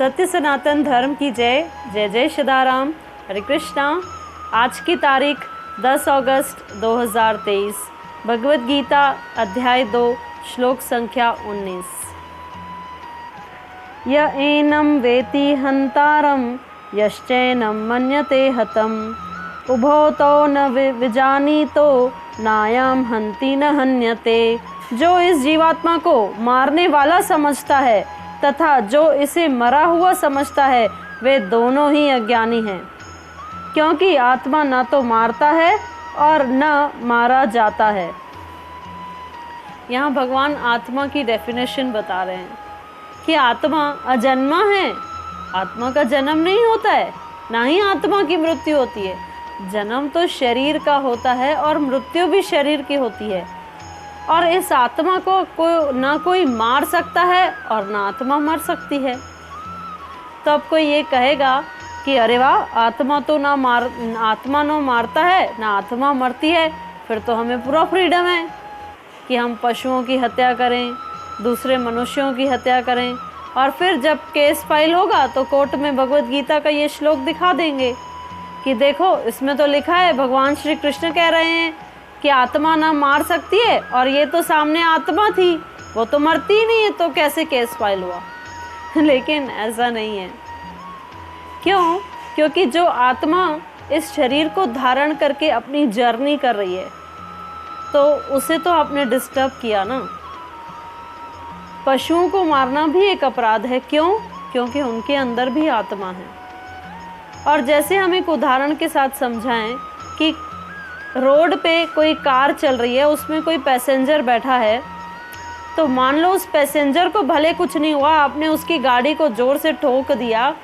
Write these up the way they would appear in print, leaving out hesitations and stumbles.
सत्य सनातन धर्म की जय। जय जय सीताराम। हरे कृष्णा। आज की तारीख 10 अगस्त 2023। भगवद गीता अध्याय 2 श्लोक संख्या 19। य एनं वेति हन्तारं यश्चैनं मन्यते हतम् उभौ तौ न विजानीतो नायं हन्ति न हन्यते। जो इस जीवात्मा को मारने वाला समझता है तथा जो इसे मरा हुआ समझता है वे दोनों ही अज्ञानी हैं, क्योंकि आत्मा न तो मारता है और न मारा जाता है। यहाँ भगवान आत्मा की डेफिनेशन बता रहे हैं कि आत्मा अजन्मा है, आत्मा का जन्म नहीं होता है, ना ही आत्मा की मृत्यु होती है। जन्म तो शरीर का होता है और मृत्यु भी शरीर की होती है। और इस आत्मा को ना कोई मार सकता है और ना आत्मा मर सकती है। तो अब कोई ये कहेगा कि अरे वाह, आत्मा ना मारता है ना आत्मा मरती है, फिर तो हमें पूरा फ्रीडम है कि हम पशुओं की हत्या करें, दूसरे मनुष्यों की हत्या करें। और फिर जब केस फाइल होगा तो कोर्ट में भगवद गीता का ये श्लोक दिखा देंगे कि देखो, इसमें तो लिखा है, भगवान श्री कृष्ण कह रहे हैं कि आत्मा ना मार सकती है, और ये तो सामने आत्मा थी, वो तो मरती ही नहीं है, तो कैसे केस फाइल हुआ। लेकिन ऐसा नहीं है। क्यों? क्योंकि जो आत्मा इस शरीर को धारण करके अपनी जर्नी कर रही है, तो उसे तो आपने डिस्टर्ब किया ना। पशुओं को मारना भी एक अपराध है। क्यों? क्योंकि उनके अंदर भी आत्मा है। और जैसे हम एक उदाहरण के साथ समझाएं कि रोड पे कोई कार चल रही है, उसमें कोई पैसेंजर बैठा है, तो मान लो उस पैसेंजर को भले कुछ नहीं हुआ, आपने उसकी गाड़ी को ज़ोर से ठोक दिया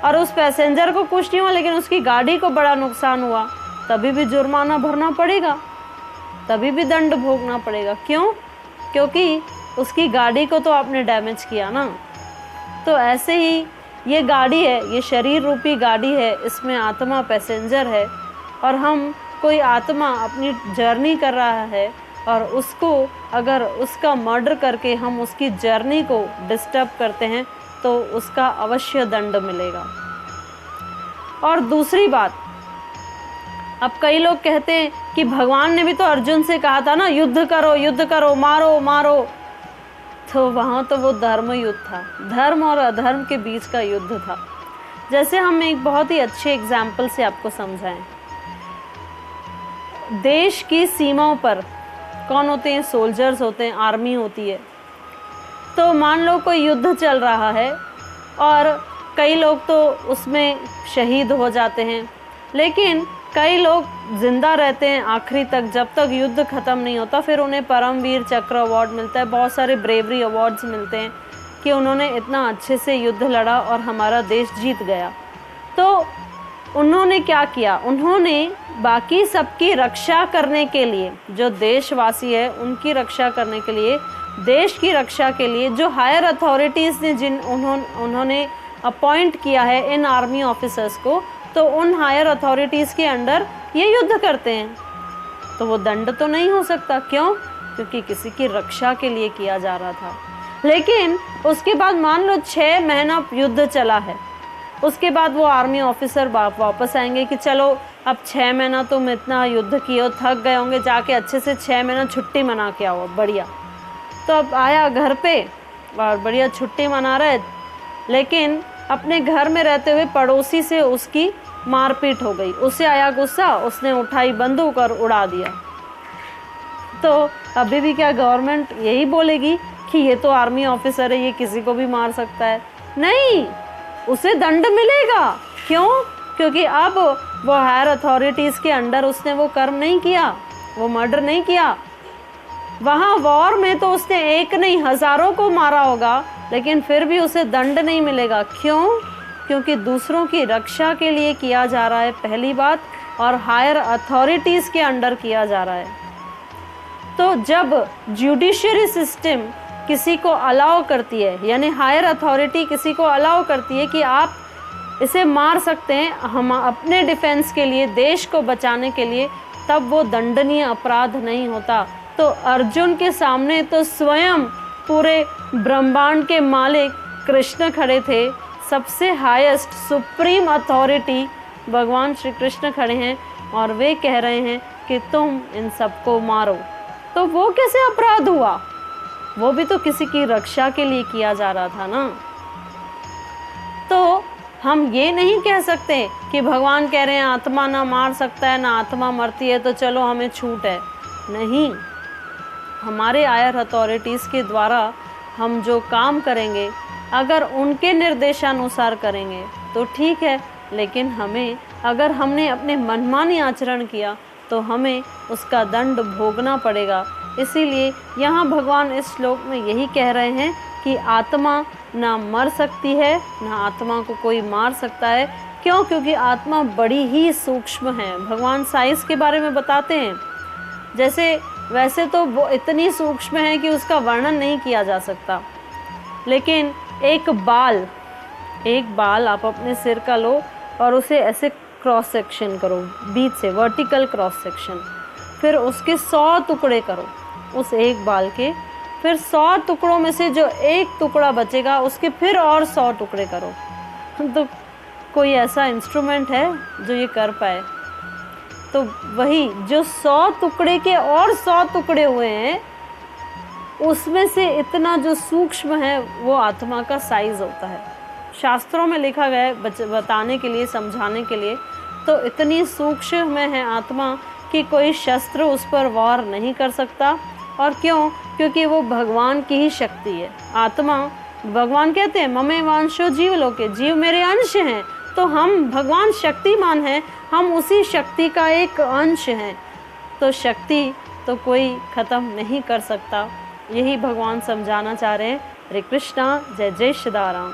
और उस पैसेंजर को कुछ नहीं हुआ, लेकिन उसकी गाड़ी को बड़ा नुकसान हुआ, तभी भी जुर्माना भरना पड़ेगा, तभी भी दंड भोगना पड़ेगा। क्यों? क्योंकि उसकी गाड़ी को तो आपने डैमेज किया ना। तो ऐसे ही ये गाड़ी है, ये शरीर रूपी गाड़ी है, इसमें आत्मा पैसेंजर है, और हम कोई आत्मा अपनी जर्नी कर रहा है और उसको अगर उसका मर्डर करके हम उसकी जर्नी को डिस्टर्ब करते हैं तो उसका अवश्य दंड मिलेगा। और दूसरी बात, अब कई लोग कहते हैं कि भगवान ने भी तो अर्जुन से कहा था ना, युद्ध करो, मारो मारो। तो वहाँ तो वो धर्म युद्ध था, धर्म और अधर्म के बीच का युद्ध था। जैसे हम एक बहुत ही अच्छे एग्जाम्पल से आपको समझाएं। देश की सीमाओं पर कौन होते हैं? सोल्जर्स होते हैं, आर्मी होती है। तो मान लो कोई युद्ध चल रहा है और कई लोग तो उसमें शहीद हो जाते हैं, लेकिन कई लोग जिंदा रहते हैं आखिरी तक, जब तक युद्ध ख़त्म नहीं होता। फिर उन्हें परमवीर चक्र अवार्ड मिलता है, बहुत सारे ब्रेवरी अवार्ड्स मिलते हैं कि उन्होंने इतना अच्छे से युद्ध लड़ा और हमारा देश जीत गया। तो उन्होंने क्या किया? उन्होंने बाकी सबकी रक्षा करने के लिए, जो देशवासी है उनकी रक्षा करने के लिए, देश की रक्षा के लिए जो हायर अथॉरिटीज़ ने उन्होंने अपॉइंट किया है इन आर्मी ऑफिसर्स को, तो उन हायर अथॉरिटीज़ के अंडर ये युद्ध करते हैं। तो वो दंड तो नहीं हो सकता। क्यों? क्योंकि किसी की रक्षा के लिए किया जा रहा था। लेकिन उसके बाद मान लो 6 महीना युद्ध चला है, उसके बाद वो आर्मी ऑफिसर वापस आएंगे कि चलो अब 6 महीना तुम इतना युद्ध किए हो, थक गए होंगे, जाके अच्छे से 6 महीना छुट्टी मना के आओ, बढ़िया। तो अब आया घर पे और बढ़िया छुट्टी मना रहे, लेकिन अपने घर में रहते हुए पड़ोसी से उसकी मारपीट हो गई, उसे आया गुस्सा, उसने उठाई बंदूक और उड़ा दिया। तो अभी भी क्या गवर्नमेंट यही बोलेगी कि ये तो आर्मी ऑफिसर है, ये किसी को भी मार सकता है? नहीं, उसे दंड मिलेगा। क्यों? क्योंकि अब वो हायर अथॉरिटीज़ के अंडर उसने वो कर्म नहीं किया, वो मर्डर नहीं किया। वहाँ वॉर में तो उसने एक नहीं हज़ारों को मारा होगा, लेकिन फिर भी उसे दंड नहीं मिलेगा। क्यों? क्योंकि दूसरों की रक्षा के लिए किया जा रहा है, पहली बात, और हायर अथॉरिटीज़ के अंडर किया जा रहा है। तो जब जुडिशरी सिस्टम किसी को अलाउ करती है, यानी हायर अथॉरिटी किसी को अलाउ करती है कि आप इसे मार सकते हैं हम अपने डिफेंस के लिए, देश को बचाने के लिए, तब वो दंडनीय अपराध नहीं होता। तो अर्जुन के सामने तो स्वयं पूरे ब्रह्मांड के मालिक कृष्ण खड़े थे, सबसे हाईएस्ट सुप्रीम अथॉरिटी भगवान श्री कृष्ण खड़े हैं और वे कह रहे हैं कि तुम इन सबको मारो। तो वो कैसे अपराध हुआ? वो भी तो किसी की रक्षा के लिए किया जा रहा था ना। तो हम ये नहीं कह सकते कि भगवान कह रहे हैं आत्मा ना मार सकता है, ना आत्मा मरती है, तो चलो हमें छूट है। नहीं, हमारे हायर अथॉरिटीज़ के द्वारा हम जो काम करेंगे, अगर उनके निर्देशानुसार करेंगे तो ठीक है, लेकिन अगर हमने अपने मनमानी आचरण किया तो हमें उसका दंड भोगना पड़ेगा। इसीलिए यहाँ भगवान इस श्लोक में यही कह रहे हैं कि आत्मा ना मर सकती है, ना आत्मा को कोई मार सकता है। क्यों? क्योंकि आत्मा बड़ी ही सूक्ष्म है। भगवान साइंस के बारे में बताते हैं, वैसे तो वो इतनी सूक्ष्म है कि उसका वर्णन नहीं किया जा सकता, लेकिन एक बाल आप अपने सिर का लो और उसे ऐसे क्रॉस सेक्शन करो, बीच से वर्टिकल क्रॉस सेक्शन, फिर उसके 100 टुकड़े करो उस एक बाल के, फिर 100 टुकड़ों में से जो एक टुकड़ा बचेगा उसके फिर और 100 टुकड़े करो। तो कोई ऐसा इंस्ट्रूमेंट है जो ये कर पाए? तो वही जो 100 टुकड़े के और 100 टुकड़े हुए हैं, उसमें से इतना जो सूक्ष्म है वो आत्मा का साइज होता है। शास्त्रों में लिखा गया है बताने के लिए, समझाने के लिए। तो इतनी सूक्ष्म है आत्मा कि कोई शस्त्र उस पर वार नहीं कर सकता। और क्यों? क्योंकि वो भगवान की ही शक्ति है। आत्मा, भगवान कहते हैं ममेवांशो जीवलोके, जीव मेरे अंश हैं। तो हम भगवान शक्तिमान हैं, हम उसी शक्ति का एक अंश हैं। तो शक्ति तो कोई ख़त्म नहीं कर सकता। यही भगवान समझाना चाह रहे हैं। हरे कृष्णा, जय जय श्रीराम।